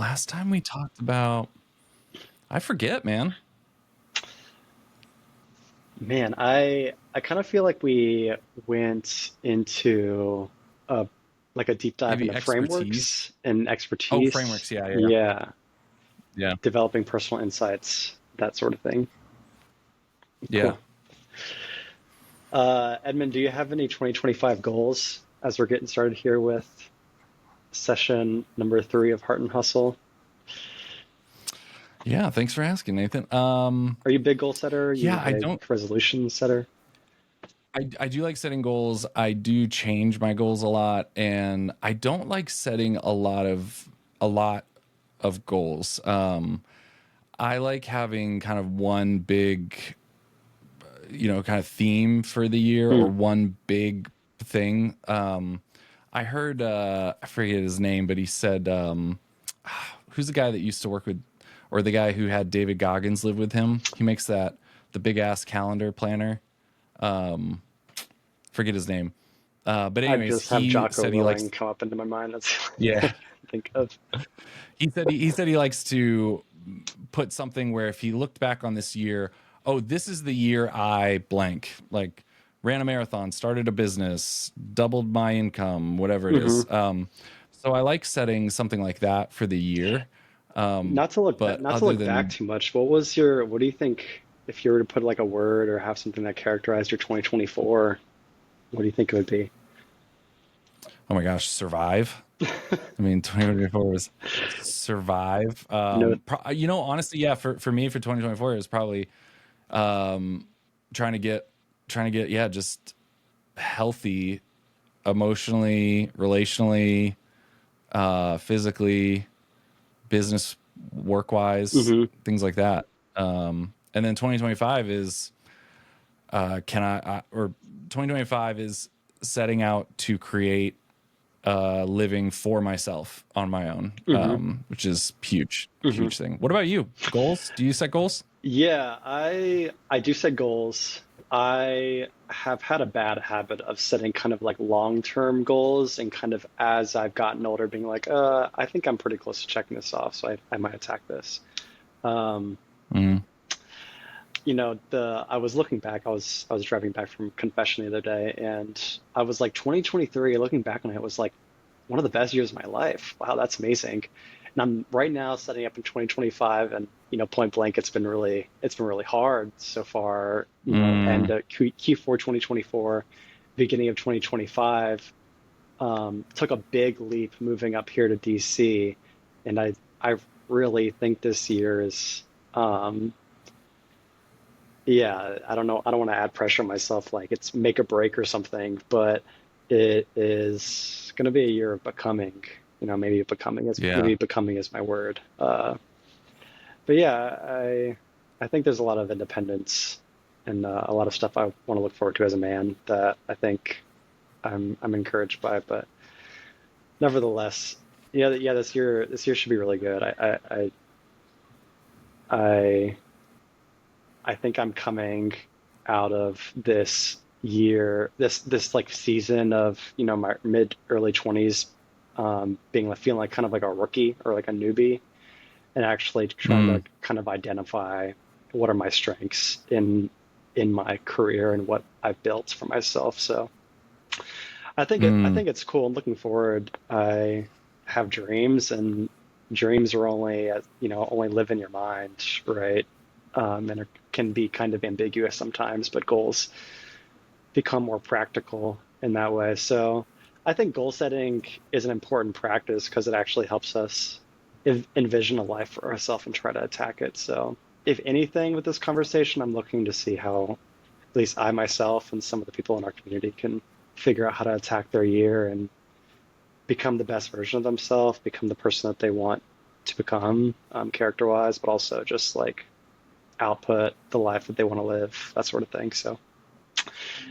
last time we talked about, I forget, man. Man, I kind of feel like we went into a like a deep dive Maybe into expertise. frameworks and Oh, expertise. frameworks. Yeah, yeah, Yeah, yeah, developing personal insights, that sort of thing. yeah. Cool. Edmund, do you have any 2025 goals as we're getting started here with session number 3 of Heart and Hustle? Yeah, thanks for asking, Nathan. Are you a big goal setter? Are you a Yeah, I big don't. resolution setter? I do like setting goals. I do change my goals a lot, and I don't like setting a lot of goals. I like having kind of one big, kind of theme for the year or Hmm. one big thing. I heard I forget his name, but he said, who's the guy that used to work with, or the guy who had David Goggins live with him? He makes that the big ass calendar planner. Forget his name. But I anyways, just have he Jocko said he Willing likes. come up into my mind. That's the only Yeah, thing I can think of. he said he likes to put something where if he looked back on this year, oh, this is the year I blank, like ran a marathon, started a business, doubled my income, whatever it Hmm. is. So I like setting something like that for the year. But Not to other look back than, too much. What do you think if you were to put like a word or have something that characterized your 2024, what do you think it would be? oh my gosh, survive. I mean, 2024 was survive. No. Honestly, yeah, for me, for 2024, it was probably um, trying to get, yeah, just healthy emotionally, relationally, physically, business, work wise, Hmm. things like that. And then 2025 is, or 2025 is setting out to create living for myself on my own, Hmm. which is huge, Hmm. huge thing. What about you? Goals? Do you set goals? Yeah, I do set goals. I have had a bad habit of setting kind of like long-term goals and kind of as I've gotten older being like, I think I'm pretty close to checking this off, so I might attack this. Um, Mm. the I was looking back, I was driving back from confession the other day, and I was like 2023, looking back on it was like one of the best years of my life. Wow, that's amazing. And I'm right now setting up in 2025, and point blank, it's been really hard so far. Mm. And Q4 2024, beginning of 2025, took a big leap moving up here to DC, and I really think this year is. Yeah, I don't know. I don't want to add pressure on myself like it's make or break or something, but it is going to be a year of becoming. Yeah. Maybe becoming is my word. But yeah, I think there's a lot of independence and a lot of stuff I want to look forward to as a man that I think I'm encouraged by. But nevertheless, yeah, this year should be really good. I I think I'm coming out of this year, this like season of, my mid early 20s, being like feeling like kind of like a rookie or like a newbie, and actually trying to Mm. kind of identify what are my strengths in my career and what I've built for myself. So I Mm. think it's cool. I'm looking forward. I have dreams, and dreams are only only live in your mind, right? And it can be kind of ambiguous sometimes, but goals become more practical in that way. So I think goal setting is an important practice because it actually helps us envision a life for ourselves and try to attack it. So if anything with this conversation, I'm looking to see how at least I myself and some of the people in our community can figure out how to attack their year and become the best version of themselves, become the person that they want to become, character wise, but also just like output the life that they want to live, that sort of thing. So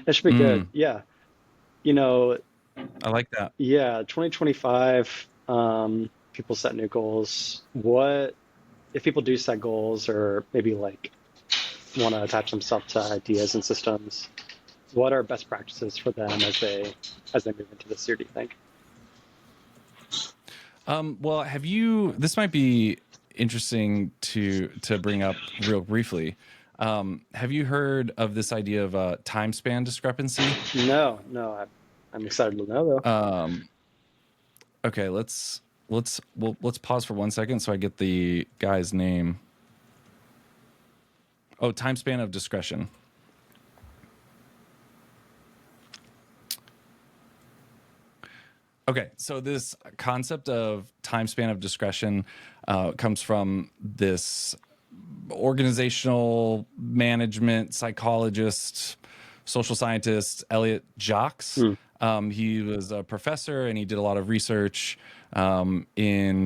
it should be good. Mm. Yeah. You know, I like that. yeah, 2025, people set new goals. What if people do set goals or maybe like want to attach themselves to ideas and systems? What are best practices for them as they move into this year, do you think? Well, have you? This might be interesting to bring up real briefly. Have you heard of this idea of a time span discrepancy? No, no, I'm excited to know though. Um, okay, let's pause for 1 second so I get the guy's name. Oh, time span of discretion. Okay, so this concept of time span of discretion comes from this organizational management psychologist, social scientist, Elliot Jacques. Hmm. He was a professor and he did a lot of research in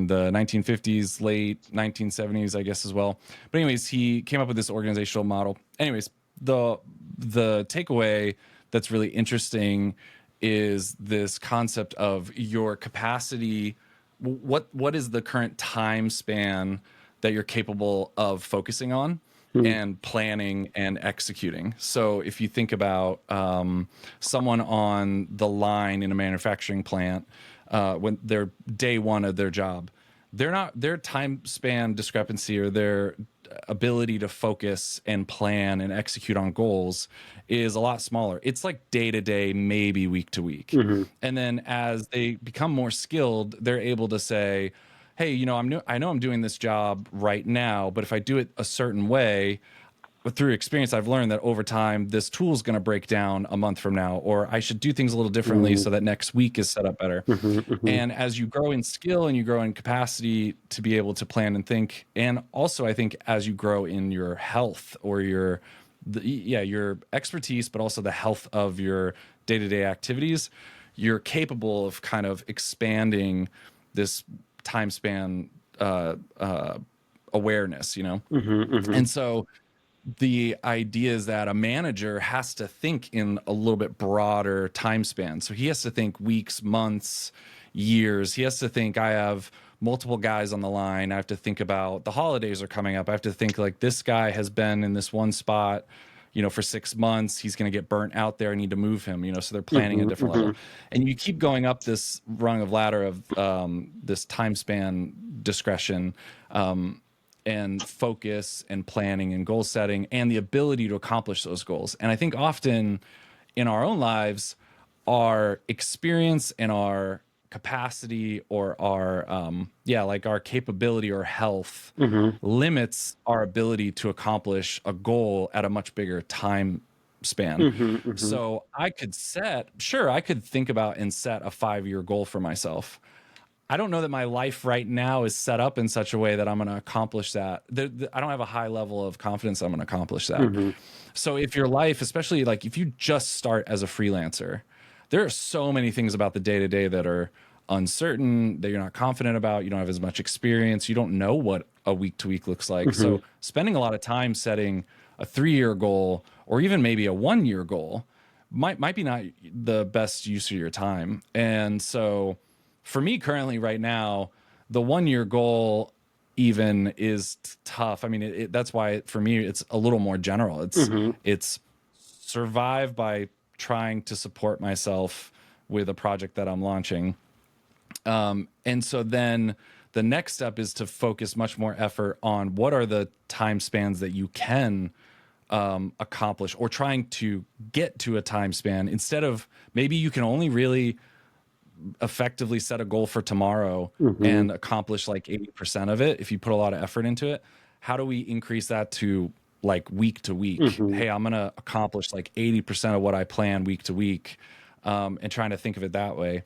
the 1950s, late 1970s, I guess, as well. But anyways, he came up with this organizational model. Anyways, the takeaway that's really interesting is this concept of your capacity. What is the current time span that you're capable of focusing on Hmm. and planning and executing? So if you think about someone on the line in a manufacturing plant, when they're day one of their job, their time span discrepancy or their ability to focus and plan and execute on goals is a lot smaller. It's like day to day, maybe week to week. Hmm. And then as they become more skilled, they're able to say, hey, I know I'm doing this job right now, but if I do it a certain way, but through experience, I've learned that over time, this tool is going to break down a month from now, or I should do things a little differently so that next week is set up better. Hmm. Hmm. And as you grow in skill and you grow in capacity to be able to plan and think, and also I think as you grow in your health or your expertise, but also the health of your day-to-day activities, you're capable of kind of expanding this time span awareness, Hmm. Hmm. and so the idea is that a manager has to think in a little bit broader time span. So he has to think weeks, months, years. He has to think, I have multiple guys on the line. I have to think about the holidays are coming up. I have to think like this guy has been in this one spot, for 6 months. He's going to get burnt out there. I need to move him, so they're planning a Hmm. different Hmm. level. And you keep going up this rung of ladder of this time span discretion. And focus and planning and goal setting and the ability to accomplish those goals. And I think often in our own lives, our experience and our capacity or our capability or health Hmm. limits our ability to accomplish a goal at a much bigger time span. Hmm. Hmm. So I could think about and set a 5-year goal for myself. I don't know that my life right now is set up in such a way that I'm going to accomplish that. I don't have a high level of confidence I'm going to accomplish that. Hmm. So if your life, especially like if you just start as a freelancer, there are so many things about the day to day that are uncertain, that you're not confident about. You don't have as much experience. You don't know what a week to week looks like. Hmm. So spending a lot of time setting a 3-year goal or even maybe a 1-year goal might be not the best use of your time. And so for me currently right now, the 1-year goal even is tough. I mean, that's why for me it's a little more general. Hmm. It's survive by trying to support myself with a project that I'm launching. And so then the next step is to focus much more effort on what are the time spans that you can accomplish or trying to get to a time span instead of maybe you can only really effectively set a goal for tomorrow Hmm. and accomplish like 80% of it if you put a lot of effort into it. How do we increase that to like week to week? Hmm. Hey, I'm going to accomplish like 80% of what I plan week to week, and trying to think of it that way.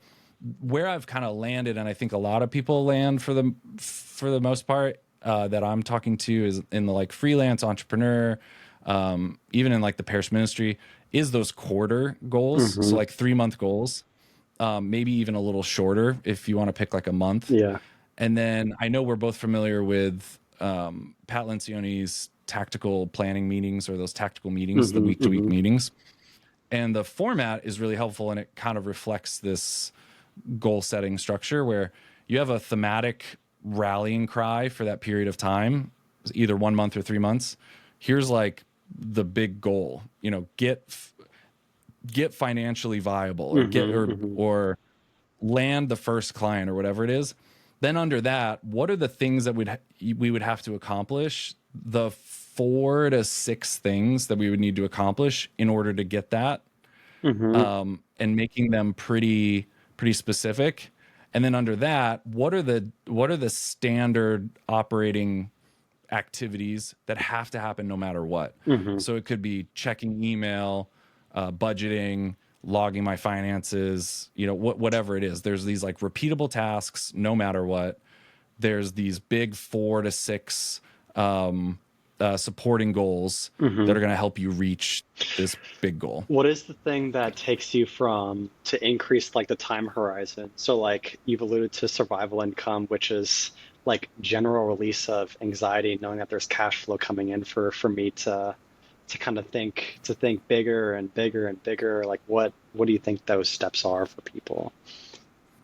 Where I've kind of landed, and I think a lot of people land for the most part that I'm talking to is in the like freelance entrepreneur, even in like the parish ministry, is those quarter goals. So Hmm. like 3-month goals, maybe even a little shorter if you want to pick like a month. Yeah. And then I know we're both familiar with Pat Lencioni's tactical planning meetings or those tactical meetings, the Hmm. week to week Hmm. meetings. And the format is really helpful and it kind of reflects this goal setting structure where you have a thematic rallying cry for that period of time, either 1 month or 3 months. Here's like the big goal, get financially viable or Hmm. Hmm. or land the first client or whatever it is. Then under that, what are the things that we would have to accomplish? The 4 to 6 things that we would need to accomplish in order to get that, Mm-hmm. and making them pretty specific. And then under that, what are the standard operating activities that have to happen no matter what? Mm-hmm. So it could be checking email, budgeting, logging my finances, whatever it is. There's these like repeatable tasks no matter what. There's these big 4 to 6 supporting goals Mm-hmm. that are going to help you reach this big goal. What is the thing that takes you from to increase like the time horizon? So like you've alluded to survival income, which is like general release of anxiety, knowing that there's cash flow coming in for me to kind of think bigger and bigger and bigger. Like what do you think those steps are for people?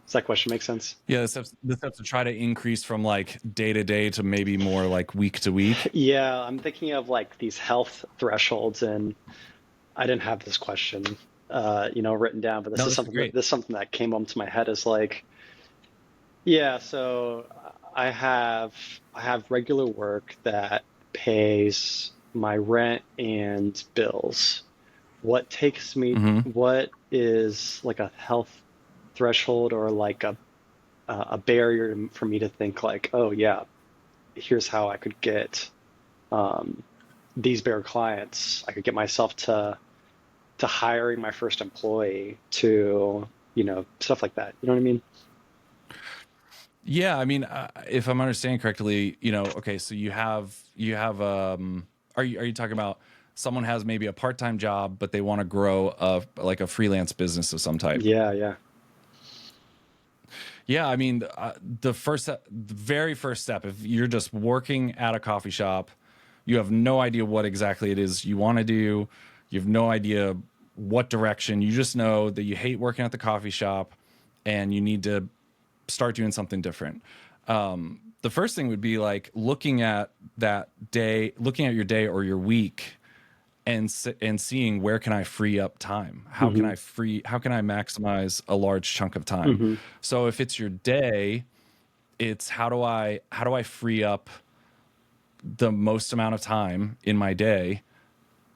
Does that question make sense? Yeah, the steps to try to increase from like day to day to maybe more like week to week. Yeah, I'm thinking of like these health thresholds, and I didn't have this question, written down, but No, this is great. this is something that came up to my head is like, yeah, so I have regular work that pays my rent and bills. Hmm. What is like a health threshold or like a barrier for me to think like, oh yeah, here's how I could get um, these bigger clients. I could get myself to hiring my first employee to, stuff like that. You know what I mean? Yeah, I mean, if I'm understanding correctly, okay, so you have are you talking about someone has maybe a part-time job, but they want to grow like a freelance business of some type? Yeah, yeah. Yeah, I mean, the very first step, if you're just working at a coffee shop, you have no idea what exactly it is you want to do. You have no idea what direction. You just know that you hate working at the coffee shop and you need to start doing something different. The first thing would be like looking at your day or your week, and seeing where can I free up time? Hmm. How can I maximize a large chunk of time? Hmm. So if it's your day, it's how do I free up the most amount of time in my day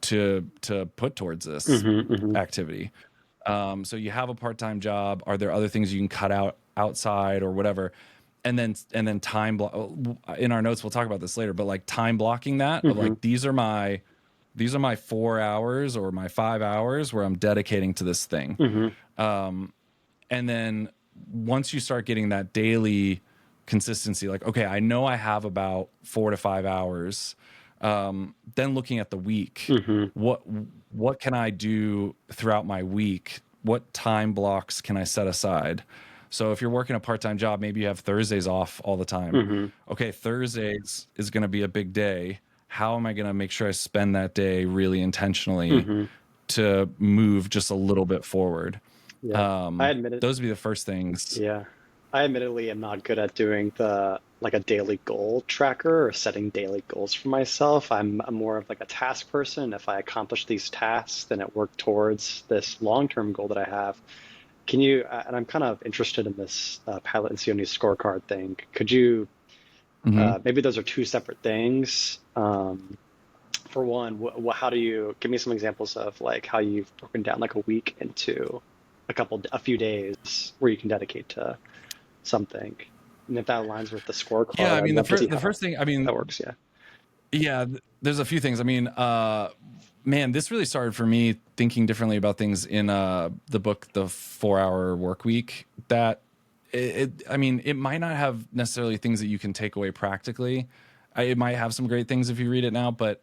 to put towards this Hmm. Hmm. activity. So you have a part-time job. Are there other things you can cut out outside or whatever? And then time block. In our notes, we'll talk about this later. But like time blocking that of Hmm. like these are my 4 hours or my 5 hours where I'm dedicating to this thing. Hmm. And then once you start getting that daily consistency, like, okay, I know I have about 4 to 5 hours. Then looking at the week, Hmm. what can I do throughout my week? What time blocks can I set aside? So if you're working a part-time job, maybe you have Thursdays off all the time. Hmm. Okay, Thursdays is going to be a big day. How am I going to make sure I spend that day really intentionally Hmm. to move just a little bit forward? Yeah. I admit it. Those would be the first things. Yeah. I admittedly am not good at doing the like a daily goal tracker or setting daily goals for myself. I'm more of like a task person. If I accomplish these tasks, then it work towards this long-term goal that I have. Can you, and I'm kind of interested in this Pilot and Sione scorecard thing. Could you, Hmm. maybe those are two separate things. For one, how do you give me some examples of like how you've broken down like a week into a few days where you can dedicate to something. And if that aligns with the Yeah, scorecard, I I'd mean the love to see first the how first thing, I that mean, works. Yeah. yeah, there's a few things. I mean, man, this really started for me thinking differently about things in the book, The 4 Hour Work Week. That I mean, it might not have necessarily things that you can take away practically. It might have some great things if you read it now, but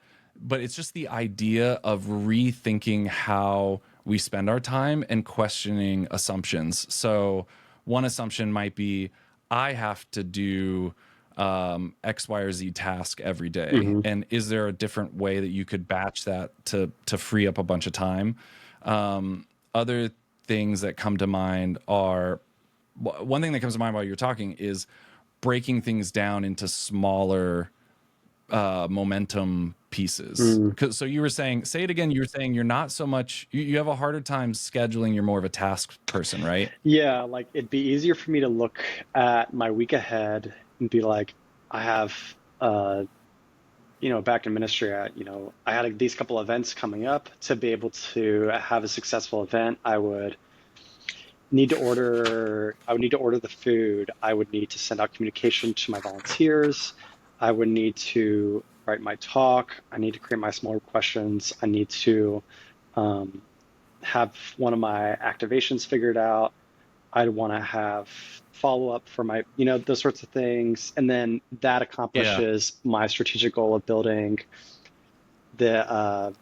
it's just the idea of rethinking how we spend our time and questioning assumptions. So one assumption might be I have to do X, Y, or Z task every day. Hmm. And is there a different way that you could batch that to free up a bunch of time? Other things that come to mind are one thing that comes to mind while you're talking is breaking things down into smaller momentum pieces. Mm. So you were saying, say it again. You were saying you're not so much, you have a harder time scheduling. You're more of a task person, right? Yeah, like it'd be easier for me to look at my week ahead and be like, I have, uh, back in ministry, I had these couple events coming up. To be able to have a successful event, I would need to order the food. I would need to send out communication to my volunteers. I would need to write my talk. I need to create my smaller questions. I need to um, have one of my activations figured out. I'd want to have follow up for my, those sorts of things. And then that Yeah. accomplishes my strategic goal of building the,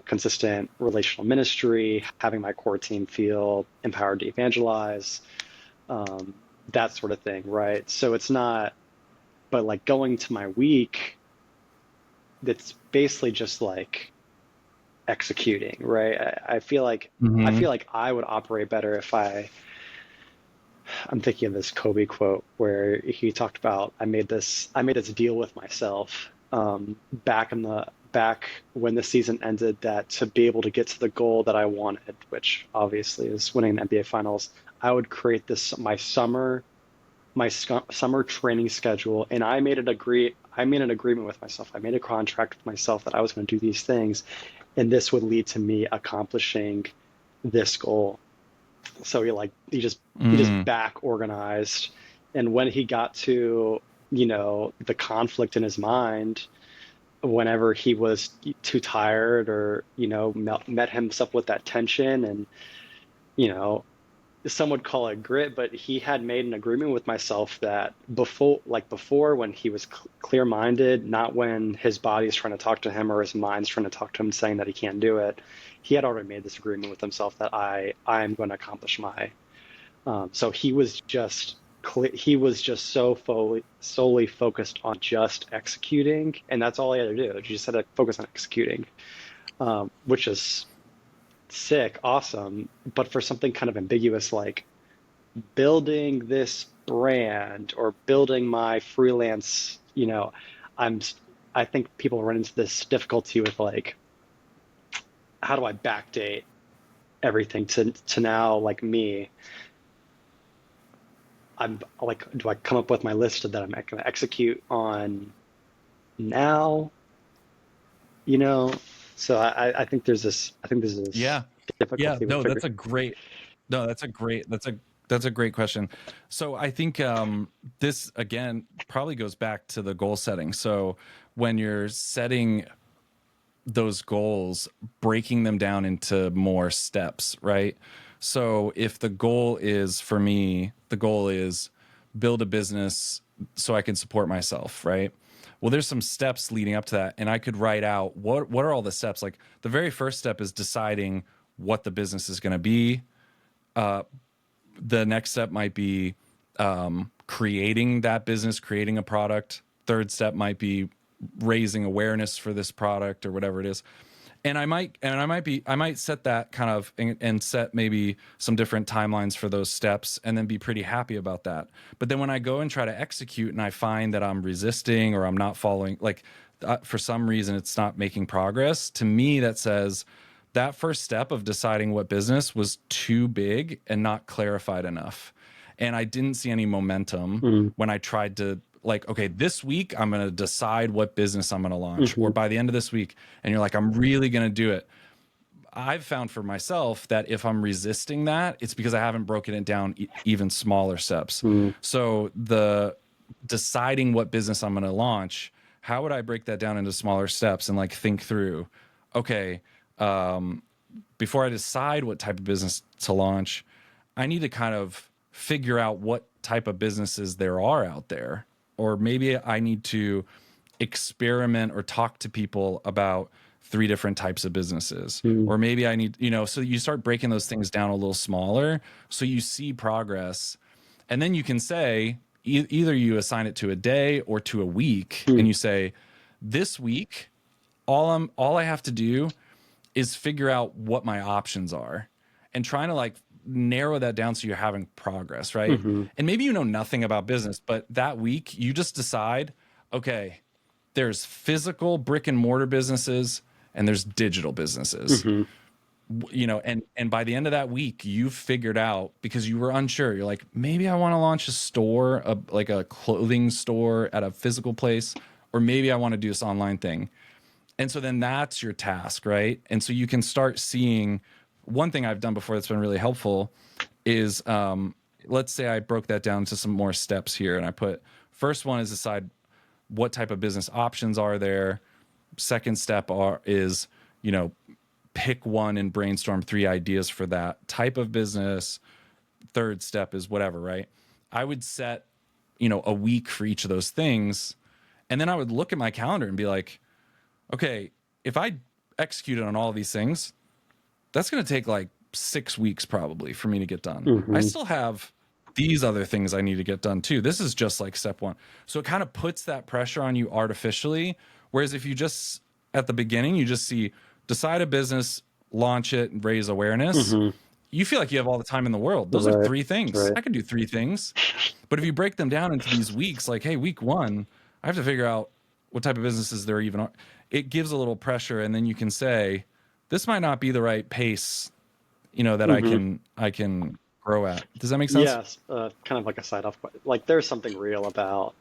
consistent relational ministry, having my core team feel empowered to evangelize, um, that sort of thing, right? So it's not, but like going to my week, that's basically just like executing, right? I Hmm. feel like I would operate better if I'm thinking of this Kobe quote where he talked about I made this deal with myself back when the season ended, that to be able to get to the goal that I wanted, which obviously is winning the NBA Finals, I would create this summer training schedule, and I made an agreement with myself. I made a contract with myself that I was going to do these things, and this would lead to me accomplishing this goal. So he just Mm. back organized, and when he got to the conflict in his mind, whenever he was too tired or met himself with that tension, and you know some would call it grit, but he had made an agreement with myself that before when he was clear-minded, not when his body's trying to talk to him or his mind's trying to talk to him saying that he can't do it, he had already made this agreement with himself that I am going to accomplish my so he was just solely focused on just executing, and that's all he had to do. He just had to focus on executing, which is sick, awesome. But for something kind of ambiguous like building this brand or building my freelance, I'm I think people run into this difficulty with like, how do I backdate everything to now, like me? I'm like, do I come up with my list that I'm going to execute on now? You know, so I think there's this Yeah. Yeah. difficulty with No, figuring. that's a great, no, that's a great question. So I think this again probably goes back to the goal setting. So when you're setting those goals, breaking them down into more steps, right? So if the goal is, for me, the goal is build a business so I can support myself, right? Well, there's some steps leading up to that, and I could write out what are all the steps. Like the very first step is deciding what the business is going to be. The next step might be creating that business, creating a product. Third step might be raising awareness for this product or whatever it is. I might set that kind of and set maybe some different timelines for those steps and then be pretty happy about that. But then when I go and try to execute and I find that I'm resisting or I'm not following, like for some reason it's not making progress, to me that says that first step of deciding what business was too big and not clarified enough. And I didn't see any momentum Mm, when I tried to, like, okay, this week I'm going to decide what business I'm going to launch, or hmm by the end of this week, and you're like, I'm really going to do it. I've found for myself that if I'm resisting that, it's because I haven't broken it down even smaller steps. mm, So the deciding what business I'm going to launch, how would I break that down into smaller steps and like think through, okay, before I decide what type of business to launch, I need to kind of figure out what type of businesses there are out there. Or maybe I need to experiment or talk to people about three different types of businesses. mm, Or maybe I need, so you start breaking those things down a little smaller so you see progress. And then you can say, either you assign it to a day or to a week, mm, and you say, this week, all I have to do is figure out what my options are and trying to like narrow that down so you're having progress, right? hmm And maybe you know nothing about business, but that week you just decide, okay, there's physical brick and mortar businesses and there's digital businesses. Hmm. You know, and by the end of that week, you've figured out, because you were unsure, you're like, maybe I want to launch a store, like a clothing store at a physical place, or maybe I want to do this online thing. And so then that's your task, right? And so you can start seeing, one thing I've done before that's been really helpful is, let's say I broke that down to some more steps here, and I put, first one is decide what type of business options are there. Second step is, you know, pick one and brainstorm 3 ideas for that type of business. Third step is whatever, right? I would set, you know, a week for each of those things. And then I would look at my calendar and be like, okay, if I executed on all of these things, that's going to take like 6 weeks probably for me to get done. I Hmm. still have these other things I need to get done too. This is just like step one. So it kind of puts that pressure on you artificially. Whereas if you just, at the beginning, you just see, decide a business, launch it, and raise awareness, Hmm. you feel like you have all the time in the world. Those are Right. 3 things. Right. I can do 3 things. But if you break them down into these weeks, like, hey, week 1, I have to figure out what type of businesses there even are. It gives a little pressure, and then you can say, this might not be the right pace, you know, that Hmm. I can grow at. Does that make sense? Yes, kind of like a side off. Like there's something real about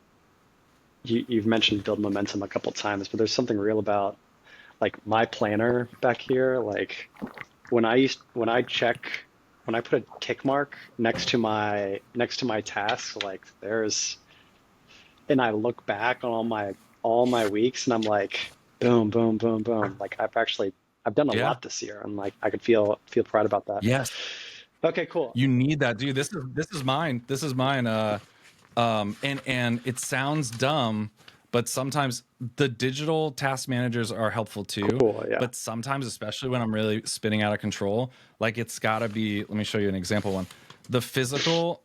you've mentioned build momentum a couple times, but there's something real about like my planner back here. Like when I check when I put a tick mark next to my tasks, like there's and I look back on all my weeks and I'm like boom, boom, boom, boom. Like I've done a Yeah. lot this year and like I could feel proud about that. Yes. Okay, cool. You need that, dude. This is mine. This is mine. And it sounds dumb, but sometimes the digital task managers are helpful too. Cool, yeah. But sometimes, especially when I'm really spinning out of control, like it's gotta be, let me show you an example one. The physical,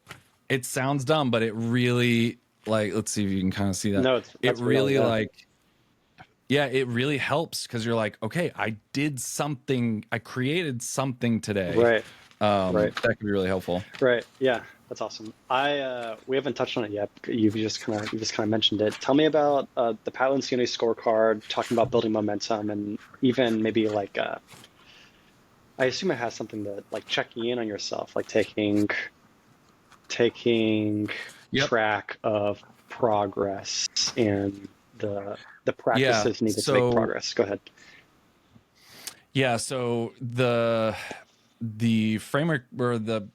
it sounds dumb, but it really, like, let's see if you can kind of see that. No, It that's real, really yeah. like, yeah, it really helps because you're like, okay, I did something, I created something today. Right, right. That could be really helpful. Right. Yeah, that's awesome. We haven't touched on it yet. You just kind of mentioned it. Tell me about the Pat Lencioni scorecard, talking about building momentum, and even maybe like I assume it has something to like checking in on yourself, like taking Yep. track of progress and the Yeah. practices needed to make So progress. Go ahead. yeah, so the framework, or the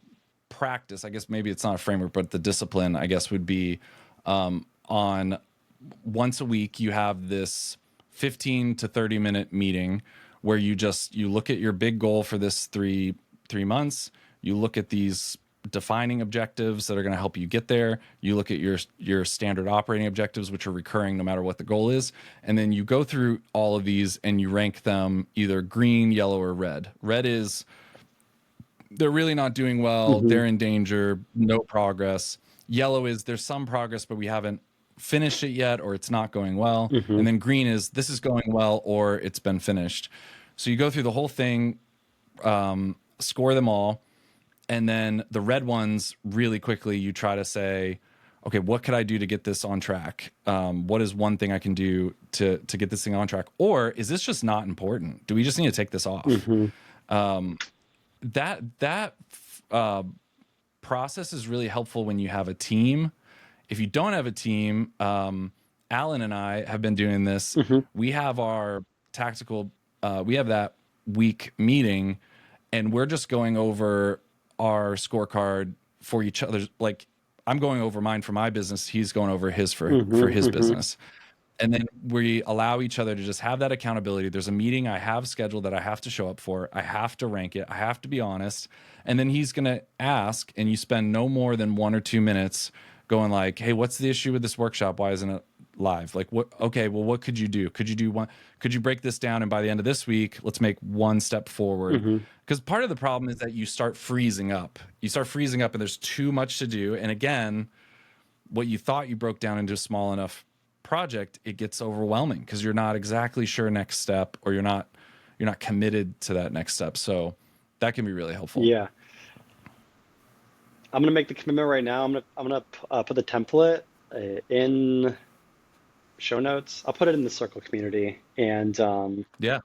practice, I guess maybe it's not a framework, but the discipline, I guess, would be, on once a week you have this 15 to 30-minute meeting where you look at your big goal for this 3 months. You look at these defining objectives that are going to help you get there. You look at your standard operating objectives, which are recurring no matter what the goal is, and then you go through all of these and you rank them either green, yellow, or red. Red is they're really not doing well, Hmm. they're in danger, no progress. Yellow is there's some progress, but we haven't finished it yet, or it's not going well. Hmm. And then green is this is going well, or it's been finished. So you go through the whole thing, score them all, and then the red ones, really quickly you try to say, okay, what could I do to get this on track? What is one thing I can do to get this thing on track? Or is this just not important? Do we just need to take this off? Hmm. That uh, process is really helpful when you have a team. If you don't have a team, Alan and I have been doing this. Hmm. We have our tactical, we have that week meeting, and we're just going over our scorecard for each other. Like I'm going over mine for my business, he's going over his for Hmm. his Hmm. business. And then we allow each other to just have that accountability. There's a meeting I have scheduled that I have to show up for. I have to rank it. I have to be honest. And then he's going to ask, and you spend no more than 1 or 2 minutes going like, "Hey, what's the issue with this workshop? Why isn't it live? Like, what? Okay, well, what could you do? Could you do one? Could you break this down? And by the end of this week, let's make one step forward." Hmm. Because part of the problem is that you start freezing up. You start freezing up, and there's too much to do. And again, what you thought you broke down into a small enough project, it gets overwhelming because you're not exactly sure next step, or you're not committed to that next step. So that can be really helpful. Yeah. I'm gonna make the commitment right now. I'm gonna put the template in show notes. I'll put it in the Circle community, and Yeah,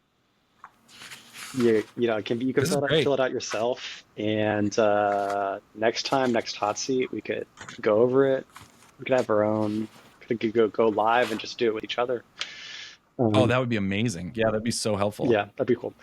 you know, it can be, you can this is great. fill it out yourself. And next time, next hot seat, we could go over it. We could have our own. Could go live and just do it with each other. Oh, Um, that would be amazing. Yeah, that'd be so helpful. yeah, that'd be cool.